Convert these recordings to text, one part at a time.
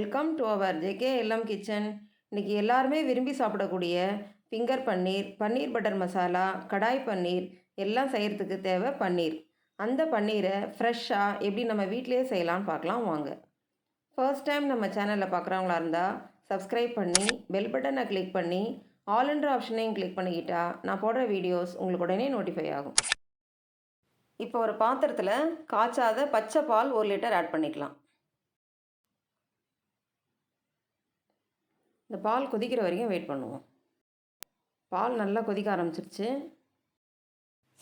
Welcome to our JKLM kitchen. இன்றைக்கி எல்லாருமே விரும்பி சாப்பிடக்கூடிய ஃபிங்கர் பன்னீர், பன்னீர் பட்டர் மசாலா, கடாய் பன்னீர் எல்லாம் செய்கிறதுக்கு தேவை பன்னீர். அந்த பன்னீரை ஃப்ரெஷ்ஷாக எப்படி நம்ம வீட்டிலேயே செய்யலான்னு பார்க்கலாம் வாங்க. ஃபர்ஸ்ட் டைம் நம்ம சேனலில் பார்க்குறவங்களா இருந்தால் சப்ஸ்கிரைப் பண்ணி பெல் பட்டனை கிளிக் பண்ணி ஆல்ன்ற ஆப்ஷனையும் கிளிக் பண்ணிக்கிட்டா நான் போடுற வீடியோஸ் உங்களுக்கு உடனே நோட்டிஃபை ஆகும். இப்போ ஒரு பாத்திரத்தில் காய்ச்சாத பச்சை பால் 1 லிட்டர் ஆட் பண்ணிக்கலாம். இந்த பால் கொதிக்கிற வரைக்கும் வெயிட் பண்ணுவோம். பால் நல்லா கொதிக்க ஆரம்பிச்சிருச்சு.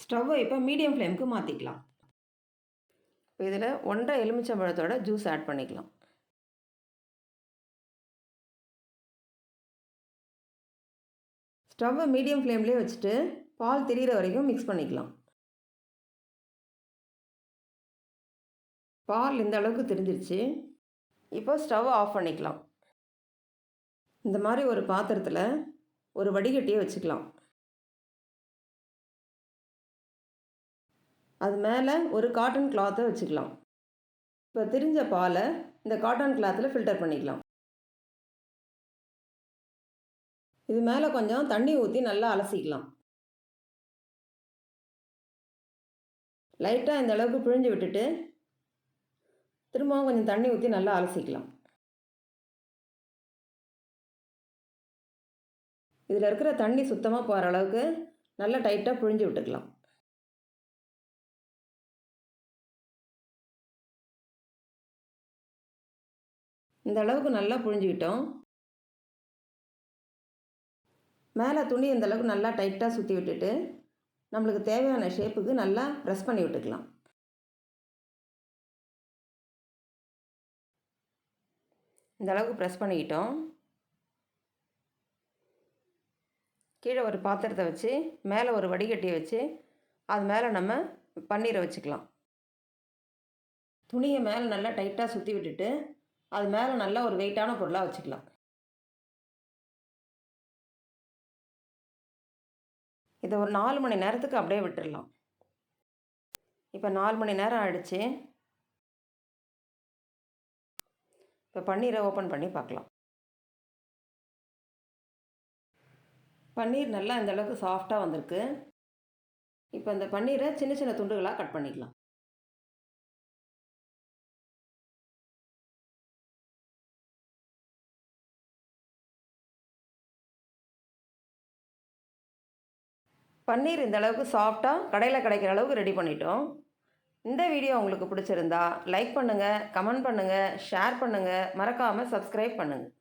ஸ்டவ்வை இப்போ மீடியம் ஃப்ளேமுக்கு மாற்றிக்கலாம். இப்போ இதில் 1.5 எலுமிச்சம்பழத்தோட ஜூஸ் ஆட் பண்ணிக்கலாம். ஸ்டவ்வை மீடியம் ஃப்ளேம்லேயே வச்சுட்டு பால் திரிகிற வரைக்கும் மிக்ஸ் பண்ணிக்கலாம். பால் இந்த அளவுக்கு திரிஞ்சிருச்சு. இப்போ ஸ்டவ்வை ஆஃப் பண்ணிக்கலாம். இந்த மாதிரி ஒரு பாத்திரத்தில் ஒரு வடிகட்டியை வச்சுக்கலாம். அது மேலே ஒரு காட்டன் கிளாத்தை வச்சுக்கலாம். இப்போ திரிஞ்ச பாலை இந்த காட்டன் கிளாத்தில் ஃபில்டர் பண்ணிக்கலாம். இது மேலே கொஞ்சம் தண்ணி ஊற்றி நல்லா அலசிக்கலாம். லைட்டாக இந்த அளவுக்கு பிழிஞ்சு விட்டுட்டு திரும்பவும் கொஞ்சம் தண்ணி ஊற்றி நல்லா அலசிக்கலாம். இதில் இருக்கிற தண்ணி சுத்தமாக போகிற அளவுக்கு நல்லா டைட்டாக பிழிஞ்சு விட்டுக்கலாம். இந்த அளவுக்கு நல்லா பிழிஞ்சுக்கிட்டோம். மேலே துணி இந்த அளவுக்கு நல்லா டைட்டாக சுற்றி விட்டுட்டு நம்மளுக்கு தேவையான ஷேப்புக்கு நல்லா ப்ரெஸ் பண்ணி விட்டுக்கலாம். இந்த அளவுக்கு ப்ரெஸ் பண்ணிக்கிட்டோம். கீழே ஒரு பாத்திரத்தை வச்சு மேலே ஒரு வடிகட்டியை வச்சு அது மேலே நம்ம பன்னீரை வச்சுக்கலாம். துணியை மேலே நல்லா டைட்டாக சுற்றி விட்டுட்டு அது மேலே நல்லா ஒரு வெயிட்டான பொருளாக வச்சுக்கலாம். இதை ஒரு 4 மணி நேரத்துக்கு அப்படியே விட்டுடலாம். இப்போ 4 மணி நேரம் ஆயிடுச்சு. இப்போ பன்னீரை ஓப்பன் பண்ணி பார்க்கலாம். பன்னீர் நல்லா இந்த அளவுக்கு சாஃப்டாக வந்திருக்கு. இப்போ இந்த பன்னீரை சின்ன சின்ன துண்டுகளாக கட் பண்ணிக்கலாம். பன்னீர் இந்த அளவுக்கு சாஃப்டாக கடையில் கிடைக்கிற அளவுக்கு ரெடி பண்ணிட்டோம். இந்த வீடியோ உங்களுக்கு பிடிச்சிருந்தா லைக் பண்ணுங்கள், கமெண்ட் பண்ணுங்கள், ஷேர் பண்ணுங்கள், மறக்காமல் சப்ஸ்கிரைப் பண்ணுங்கள்.